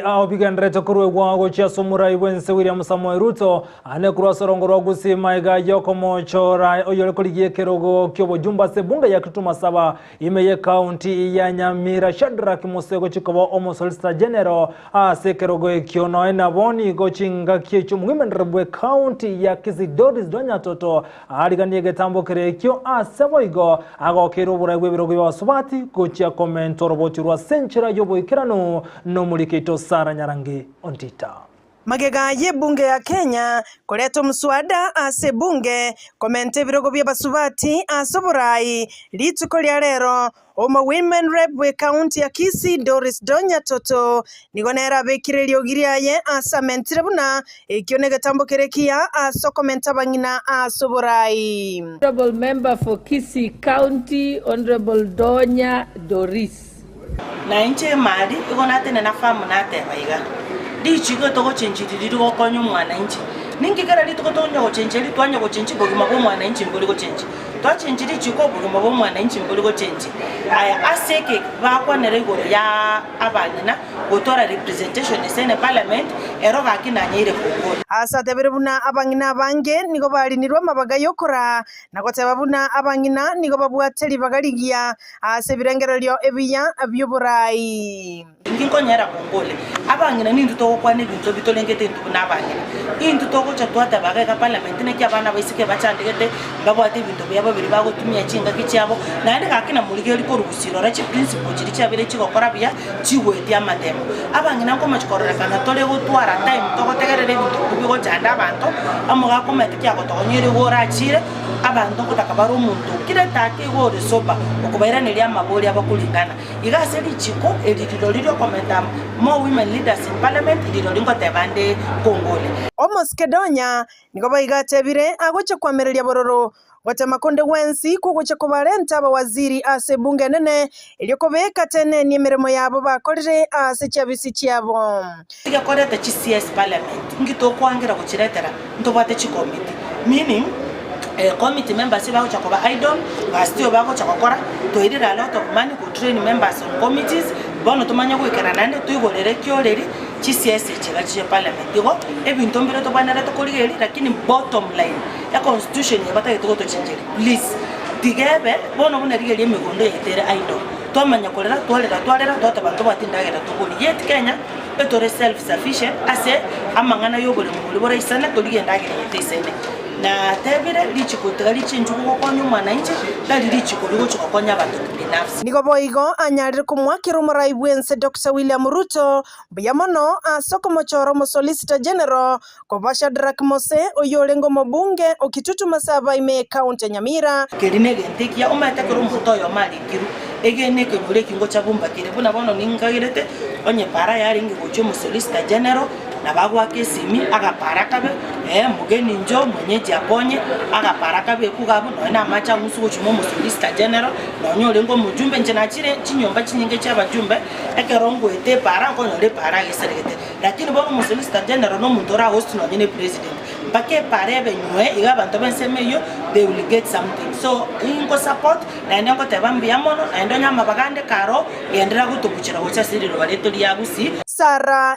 Aobigendrete kurwe gwago chia somura iwense William Samoei Ruto ane kurwa sorongo rwa Gusii maiga yoko mochora oyole kuligie kerogo kyobo jumba se bunga ya kituma saba imeye county ya Nyamira Shadrack Musego chikobo omo solicitor general ase kerogo ekyono ena boni gochinga kiechu mwimendrebwe county ya Kisii Dorice Donya toto aliganie tambo kerekyo asebo igo ago kerobura gwebirogo yasubati gochia komento roboti rwa senchira yobo ikirano no mulikito Sara Nyarangi Ontita. Magega ye bunge ya Kenya koleto mswada ase bunge komente birogo bya basubati asoborai lituko lya lero Oma women rep we county ya Kisii Dorice Donya toto nigonera bekire lyogiriaye asamentire buna ekionega tambokerekia asokomenta bangina asoborai. Honorable member for Kisii County, Honorable Donya Dorice. Na inche mali igona tena na famu na tebaiga di chigo to go chenjiri di go konyo mwana inchi ningi gara li to go tonyo go chenjiri twanya go chenji bogi mabo mwana inchi ngoli go chenji to chenjiri chiko bogi mabo mwana inchi ngoli go chenji aya aseke ba kwa nere go ya abanyina gotora representation in parliament ero ga Kina nyire ko asa teberubuna abangina bange nigo bali nirwa mabaga yokora nako tebabuna abangina nigo babwateli bagaligia ase birengero lyo ebiya abyoborai nginko nyara kongole abangina nindu to kwa ne bintu bitolengete ndu na abangina indu to go chatwata baga ka parliament ne kya bana baisike bachandegete babwate bintu byabo biri bago tumya chinga kichabo na ndi ka Kina mulige liko rugusiro rachi principle chiri chabire chigokora bya chiweti amatemo abangina ko machikorera kana tole go twara time to go tegerere bintu kubigo chanda abantu amuga ko meti kya go to nyiri go rachire abantu ko takabara umuntu kire take go resoba okubaira ne lya maboli abakulingana igase lichiko editiro liro komenta more women leaders in parliament editiro lingo tebande kongole omoske Donya nigo baigatebire agoche kwamerelia bororo watamakonde wensi kugoche kobalenta abawaziri ase bunge nene ilyokobeka tene n'emirimo yabo bakorere ase cyabisi cyabo igakorete CS parliament ngito kwangira gukiretera ntobate committee meaning committee members bago chakoba idol bastio bago chakokora toirira a lot of money to train members on committees bono tumanya kwikana nande tuigorere kyoreri CS chigachi parliament digo ebintu mbere to banara to koligeri lakini bottom line ya constitution yabata to chenjeri please digebe bono bunarigeri emigondo yetere idol tomanya kolera twalera tota bantu batindagera tukuri yet Kenya etore self sufficient ase amangana yobole mubuli bora isana toligenda yete isene na tebire lichiko tgali chinjuko konyo mwana inche dali lichiko ligo chokonya abantu binafsi nigo boigo anyarire kumwakira umurai bwense Dr. William Ruto buyamono asoko mochoro mo solicitor general kobasha Shadrack Mose oyolengo mobunge okitutu masaba ime county Nyamira kerine gentekia omata kero mutoyo mali kiru egene kenyure kingo chabumba kire buna bono ningagirete onye para yari ngigocho mo solicitor general na bagwa kesimi agapara kabe mugeni njo mwenyeji aponye agapara kabe kugabu no na macha musugo chumo mo solicitor general no nyolengo mujumbe njena chire chinyomba chinyinge cy'abajumbe ekerongo ete para ko nyole para geserete lakini bono mo solicitor general no mundora host no nyene president bake parebe nywe igabantu bensemeyo they will get something so ingo support na ndengo tebambi yamono na ndonya mabagande karo yendera gutubuchira gocha siriro baleto lya Gusii Sara